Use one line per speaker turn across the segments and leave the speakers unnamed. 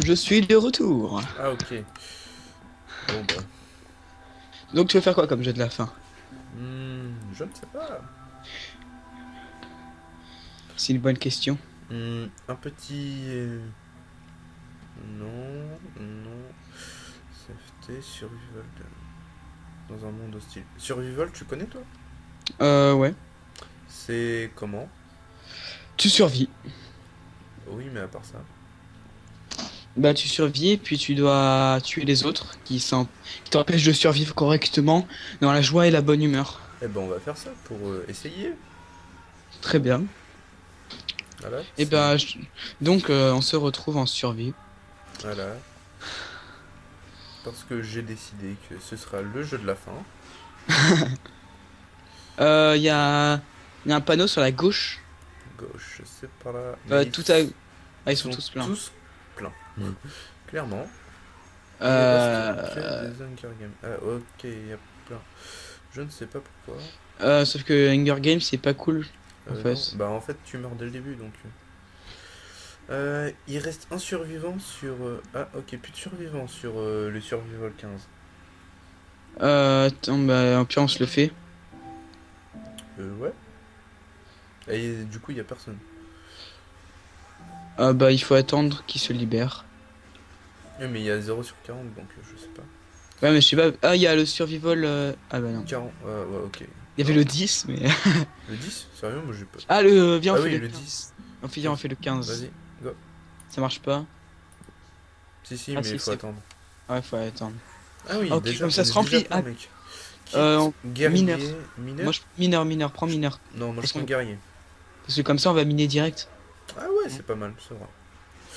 Je suis de retour.
Ah ok. Bon bah.
Donc tu veux faire quoi comme jeu de la fin?
Je ne sais pas.
C'est une bonne question.
Un petit... Non, non. Safety, survival dans un monde hostile. Survival, tu connais toi?
Ouais.
C'est comment?
Tu survis.
Oui, mais à part ça.
Bah tu survis et puis tu dois tuer les autres qui t'empêchent de survivre correctement dans la joie et la bonne humeur.
Eh ben on va faire ça pour essayer.
Très bien.
Voilà,
Et
c'est...
donc on se retrouve en survie.
Voilà. Parce que j'ai décidé que ce sera le jeu de la fin.
Il y a un panneau sur la gauche.
Gauche, c'est par là. Mais
Tout à... Ah,
ils
ils sont
sont
tous pleins.
tous pleins. Clairement. Et hostile
Euh...
des Hunger Games. Ah ok, il y a plein. Je ne sais pas pourquoi.
Sauf que Hunger Games c'est pas cool en
Non,
fait.
bah en fait tu meurs dès le début donc. Il reste un survivant sur. Ah ok, plus de survivants sur le Survival 15.
Attends, bah, puis on se le fait.
Ouais. Et du coup il y a personne.
Bah il faut attendre qu'il se libère.
Ouais, mais il y a 0 sur 40 donc je sais pas.
Ouais mais je sais pas. Ah il y a le survival. Ah bah non.
40, ouais ok.
Il y avait
Non.
le 10 mais.
Le 10. Sérieux, moi j'ai pas.
Ah viens on
Ah
fait
oui,
le
le 10.
15. Viens on fait le 15.
Vas-y, go.
Ça marche pas.
Si,
Ah
mais
si
il faut
c'est.
attendre.
Ouais faut attendre.
Ah oui,
Ok
déjà,
comme ça
on
se
est déjà
remplit.
plein,
Ah
mec. Kit,
mineur.
guerrier, mineur.
Moi mineur prends mineur.
Non, moi je
Parce,
prends
qu'on-
guerrier.
parce que comme ça on va miner direct.
Ah ouais, c'est pas mal, c'est vrai.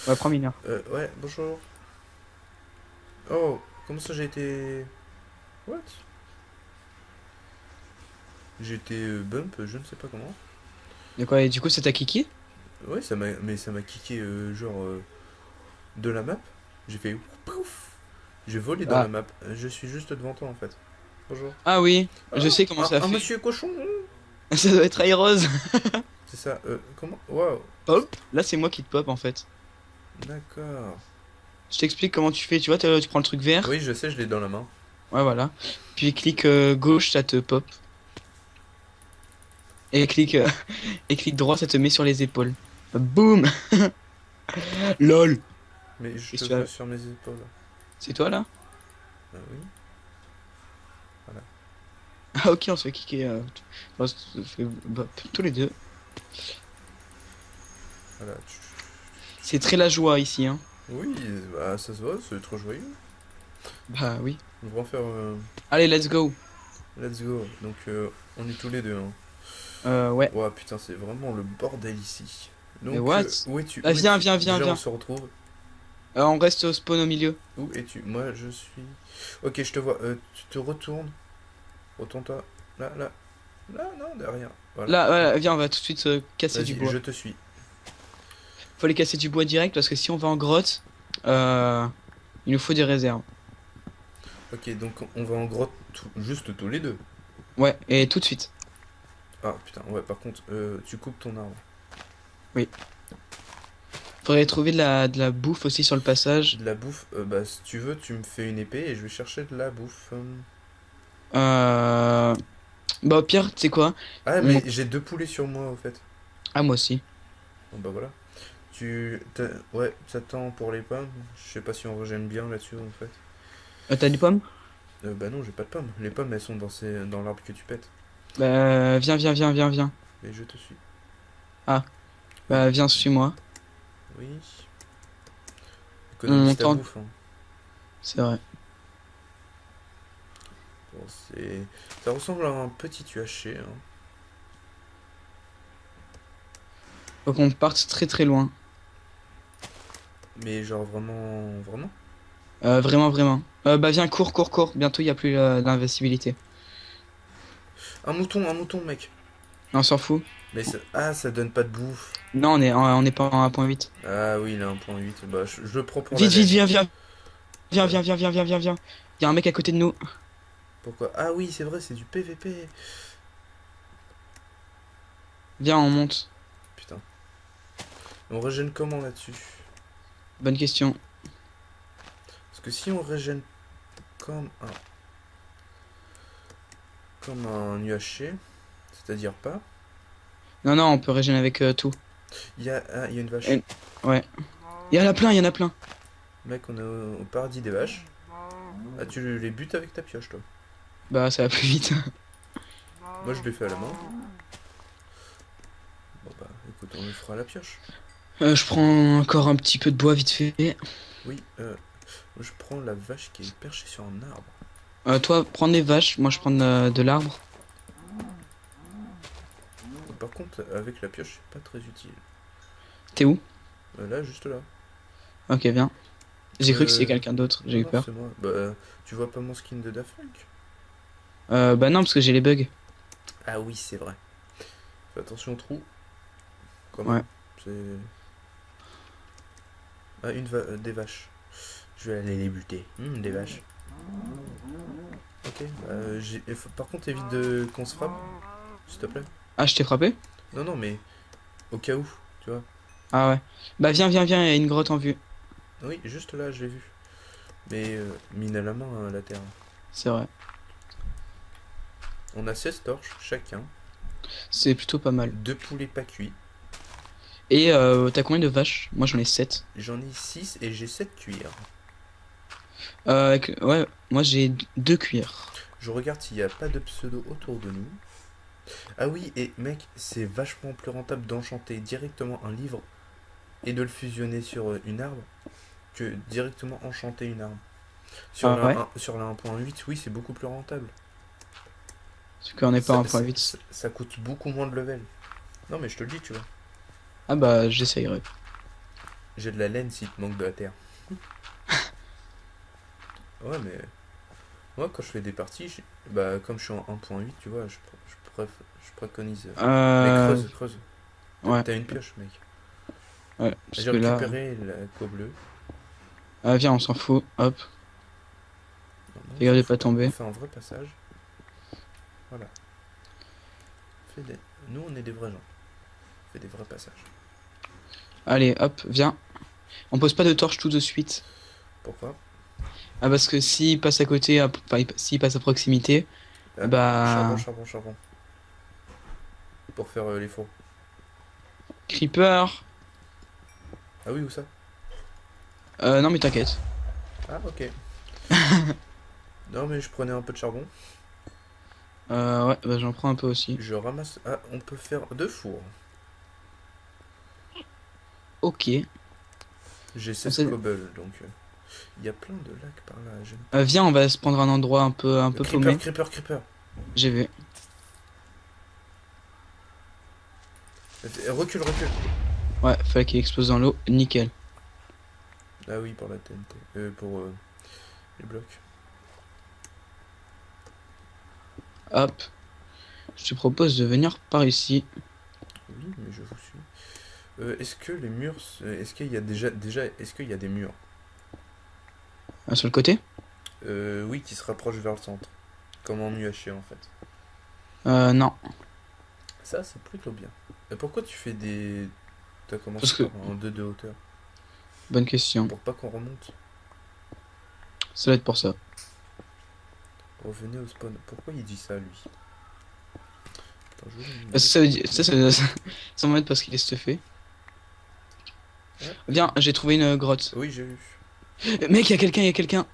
Ouais prends mineur.
Ouais, bonjour. Oh, comment ça j'ai été... What? J'ai été bump, je ne sais pas comment.
De quoi et du coup c'est ta kiki?
Ouais, mais ça m'a kické genre de la map. J'ai fait pouf. J'ai volé dans
Ah.
la map. Je suis juste devant toi en fait. Bonjour.
Ah oui, je
Oh,
sais comment ça
un
fait.
monsieur cochon.
Ça doit être Rose.
C'est ça, comment? Waouh.
Hop, là c'est moi qui te pop en fait.
D'accord.
Je t'explique comment tu fais, tu vois, tu prends le truc vert.
Oui, je sais, je l'ai dans la main.
Ouais, voilà. Puis clique gauche, ça te pop. Et clique, et clique droit, ça te met sur les épaules. Boum. LOL.
Mais je
Qu'est-ce
te
que tu
veux
as?
sur mes épaules.
C'est toi là?
Oui. Voilà.
Ah ok, on se fait kicker. On se fait bop, tous les deux.
Voilà.
C'est très la joie ici, hein.
Oui, bah ça se voit, c'est trop joyeux.
Bah oui.
On va en faire...
Allez, let's go.
Let's go. Donc on est tous les deux. Hein.
Ouais.
Ouah, putain, c'est vraiment le bordel ici.
Mais
Donc,
what?
où es-tu?
Ah,
Où
viens,
es-tu?
viens,
Déjà, on
viens.
se retrouve.
On reste au spawn au milieu.
Où es-tu? Moi, je suis... Ok, je te vois. Tu te retournes. Retourne-toi. Là, là. Là, non, derrière. Voilà.
Là, voilà, viens, on va tout de suite casser du
Vas-y,
bois.
je te suis.
Faut aller casser du bois direct parce que si on va en grotte, il nous faut des réserves.
Ok, donc on va en grotte juste tous les deux.
Ouais, et tout de suite.
Ah, putain, ouais, par contre, tu coupes ton arbre.
Oui. Faudrait trouver de la bouffe aussi sur le passage.
De la bouffe, bah si tu veux, tu me fais une épée et je vais chercher de la bouffe.
Euh... Bah au pire, tu sais quoi?
Ah,
On-
mais j'ai deux poulets sur moi, au fait.
Ah moi aussi.
Bon, bah voilà. Ouais, t'attends pour les pommes. Je sais pas si on régène bien là-dessus, en fait.
T'as des pommes?
Bah non, j'ai pas de pommes. Les pommes, elles sont dans l'arbre que tu pètes.
Bah viens.
Et je te suis.
Ah, bah viens, suis-moi.
Oui.
On
Économise ta
tente,
bouffe, hein.
c'est vrai.
Bon, ça ressemble à un petit UHC, hein.
Faut qu'on parte très très loin.
Mais genre vraiment... Vraiment?
Vraiment. Bah viens, cours. Bientôt il y a plus d'invincibilité.
Un mouton, mec.
On s'en fout.
Mais ça donne pas de bouffe.
Non, on est pas en 1.8.
Ah oui, il a 1.8. Bah, je le prends pour la
Vite,
laine.
viens.
Ouais.
Viens. Il y a un mec à côté de nous.
Pourquoi? Ah oui, c'est vrai, c'est du PVP.
Viens, on monte.
Putain. On régène comment là-dessus?
Bonne question.
que si on régène comme un UHC, c'est-à-dire pas,
Non, non, on peut régénérer avec tout.
il y a une vache.
Et- Ouais. Il y en a plein, il y en a plein.
Mec, on est au paradis des vaches. Ah, tu les butes avec ta pioche, toi.
Bah, ça va plus vite.
Moi, je l'ai fait à la main. Bon, bah, écoute, on le fera à la pioche.
Je prends encore un petit peu de bois vite fait.
Oui, je prends la vache qui est perchée sur un arbre.
Toi, prends des vaches, moi je prends de l'arbre.
Par contre, avec la pioche, c'est pas très utile.
T'es où?
Là, juste là.
Ok, viens. J'ai cru que c'était
Euh,
quelqu'un d'autre, j'ai
non,
eu
non,
peur.
c'est moi. Bah, tu vois pas mon skin de Daft Punk?
Bah non, parce que j'ai les bugs.
Ah oui, c'est vrai. Fais attention au trou. Quand
Ouais.
même. C'est... Ah, des vaches. Je vais aller les buter. Des vaches. Ok. Par contre, évite qu'on se frappe, s'il te plaît.
Ah, je t'ai frappé?
Non, non, mais au cas où, tu vois.
Ah ouais. Bah viens, viens, viens, il y a une grotte en vue.
Oui, juste là, je l'ai vu. Mais mine à la main, la terre.
C'est vrai.
On a 16 torches chacun.
C'est plutôt pas mal.
2 poulets pas cuits.
Et t'as combien de vaches? Moi j'en ai 7.
J'en ai 6 et j'ai 7 cuillères.
Ouais, moi j'ai 2 cuillères.
Je regarde s'il n'y a pas de pseudo autour de nous. Ah oui, et mec, c'est vachement plus rentable d'enchanter directement un livre et de le fusionner sur une arme que directement enchanter une arme.
Ah ouais?
Sur la 1.8, oui, c'est beaucoup plus rentable.
Parce qu'on n'est pas
Ça,
à
ça,
1.8.
ça- ça coûte beaucoup moins de level. Non, mais je te le dis, tu vois.
Ah bah j'essayerai.
J'ai de la laine s'il te manque de la terre. Ouais, mais moi, quand je fais des parties, bah, comme je suis en 1.8, tu vois, je préconise. Mais
Euh...
creuse.
Ouais,
T'as une pioche, mec.
ouais, parce
J'ai
que là...
récupéré la co bleue.
Ah viens, on s'en fout, hop.
Non, non,
Fais
on
gaffe
s'en
de pas
fout pas. On
tomber.
fait un vrai passage. Voilà. Nous, on est des vrais gens. On fait des vrais passages.
Allez, hop, viens. On pose pas de torche tout de suite.
Pourquoi?
Ah parce que s'il passe à côté, enfin s'il passe à proximité,
Ah,
bah...
charbon. Pour faire les fours.
Creeper.
Ah oui, où ça?
Non mais t'inquiète.
Ah, ok. Non, mais je prenais un peu de charbon.
Ouais, bah j'en prends un peu aussi.
Je ramasse. Ah, on peut faire 2 fours.
Ok.
J'ai
On
16
sait-
cobble, donc il y a plein de lacs par là. J'aime
Viens, on va se prendre un endroit un peu paumé.
Creeper.
J'ai vu.
Recule.
Ouais, fallait qu'il explose dans l'eau. Nickel.
Ah oui, pour la TNT. Pour les blocs.
Hop. Je te propose de venir par ici.
Oui, mais je vous suis. Est-ce que les murs. Est-ce qu'il y a est-ce qu'il y a des murs?
Sur le côté.
Oui, qui se rapprochent vers le centre. Comme en UHC en fait.
Non.
Ça, c'est plutôt bien. Et pourquoi tu fais des. T'as commencé
Parce que...
par un 2 de hauteur?
Bonne question.
Pour pas qu'on remonte.
Ça va être pour ça.
Revenez au spawn. Pourquoi il dit ça, lui? Attends, je vais
Parce que ça veut dire... Ça m'embête parce qu'il est stuffé.
Ouais.
Viens, j'ai trouvé une grotte.
Oui, j'ai vu.
Mec, il y a quelqu'un.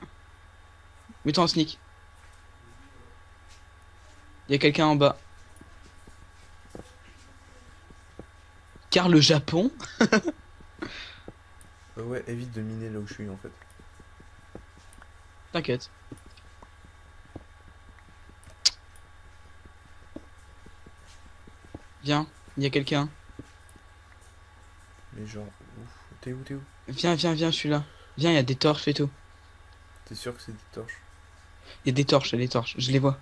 Mets-toi en sneak. Il y a quelqu'un en bas. Car le Japon.
Ouais, évite de miner là où je suis en fait.
T'inquiète. Viens, il y a quelqu'un.
Mais genre, ouf. T'es où?
Viens, je suis là. Viens, il y a des torches et tout.
T'es sûr que c'est des torches?
Il y a des torches, je les vois.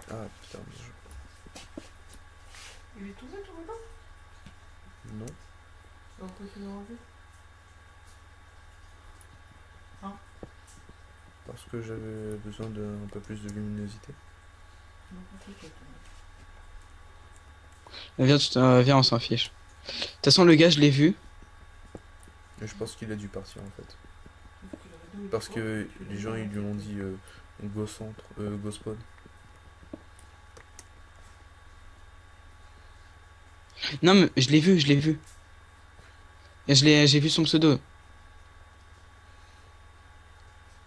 Ah putain, mais
Il est tout seul, ton copain?
non.
Donc, quoi tu l'as enlevé?
Parce que j'avais besoin d'un peu plus de luminosité.
Non, pas tout,
Viens, viens, on s'en fiche. De toute façon, le gars, je l'ai vu.
Mais je pense qu'il a dû partir en fait.
Parce qu'il aurait dû,
Parce
tu vois,
que
tu
les
l'as
gens
dit,
ils lui ont dit go centre, go spawn.
Non, mais je l'ai vu, je l'ai vu. Et j'ai vu son pseudo.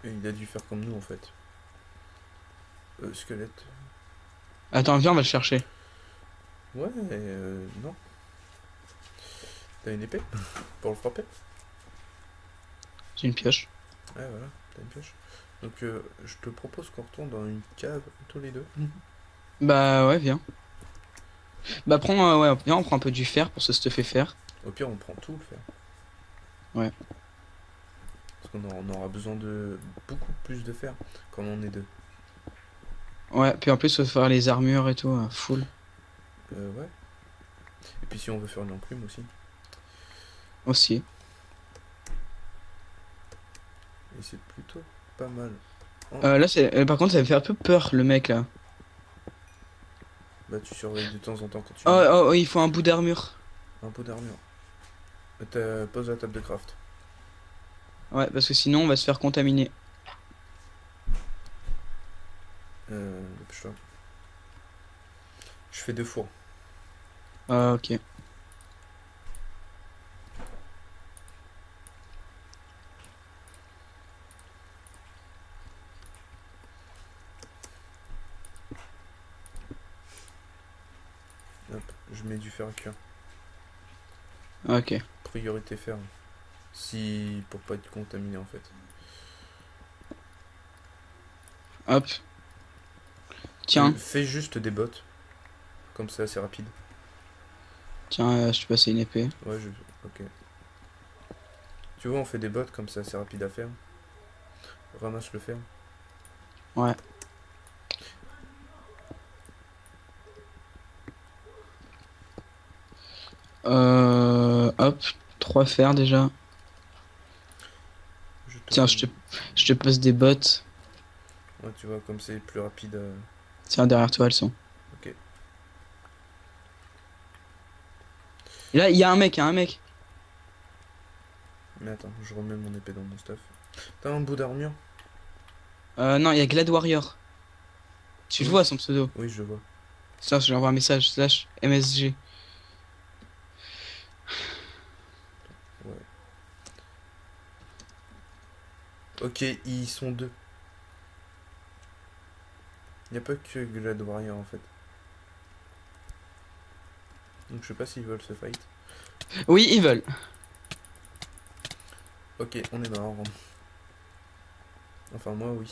Et il a dû faire comme nous en fait. Squelette.
Attends, viens, on va le chercher.
Ouais, non. T'as une épée pour le frapper?
J'ai une pioche.
Ouais, voilà, t'as une pioche. Donc je te propose qu'on retourne dans une cave tous les deux.
Bah ouais, viens. Bah prends, ouais, viens, on prend un peu du fer pour ce stuff faire.
Au pire, on prend tout le fer.
Ouais.
Parce on aura besoin de beaucoup plus de fer quand on est deux.
Ouais, puis en plus, faut faire les armures et tout, full.
Ouais. Et puis si on veut faire une enclume aussi.
Aussi.
Et c'est plutôt pas mal.
Là, par contre, ça me fait un peu peur, le mec, là.
Bah tu surveilles de temps en temps quand tu
Oh,
meurs.
oh, oh, il faut un bout d'armure.
Un pot d'armure. Pose la table de craft.
Ouais, parce que sinon, on va se faire contaminer.
Dépêche-toi. Je fais 2 fours.
Ah, ok.
Hop, je mets du fer à cuire.
Ok.
Priorité fer. Si pour pas être contaminé en fait.
Hop. Tiens,
Fais juste des bottes. Comme c'est assez rapide.
tiens, je te passe une épée.
Ouais, ok. Tu vois, on fait des bottes comme c'est assez rapide à faire. Ramasse le fer.
Ouais. Hop. 3 fers déjà.
Je te
Tiens,
donne-
je te passe des bottes.
Ouais, tu vois, comme c'est plus rapide.
Tiens, derrière toi, elles sont.
Ok.
Et là, il y a un mec, il y a un mec.
Mais attends, je remets mon épée dans mon stuff. T'as un bout d'armure?
Non, il y a Glad Warrior. Tu le
Oui.
vois, son pseudo.
Oui, je vois.
Tiens, je lui envoie un message, slash MSG.
Ouais. Ok, ils sont deux. Il n'y a pas que Glad Warrior en fait. Donc je sais pas s'ils veulent se fight.
Oui, ils veulent.
Ok, on est mort. Enfin, moi, oui.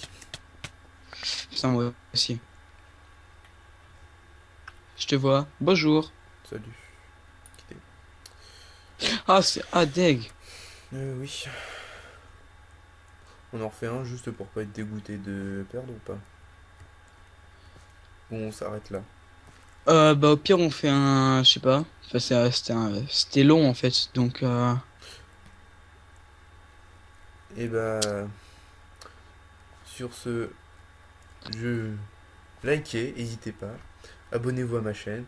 Putain, moi aussi. Je te vois. Bonjour.
Salut. Quitter.
Ah, c'est... Ah, deg.
Oui. On en refait un juste pour pas être dégoûté de perdre ou pas? Ou on s'arrête là?
Bah, au pire, on fait un... Je sais pas. Enfin, c'était long, en fait. Donc,
Et bah... Sur ce... Je... Likez, n'hésitez pas. Abonnez-vous à ma chaîne.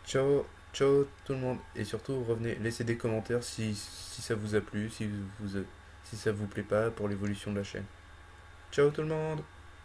Ciao, ciao tout le monde. Et surtout, revenez, laissez des commentaires si ça vous a plu, si ça vous plaît pas pour l'évolution de la chaîne. Ciao tout le monde!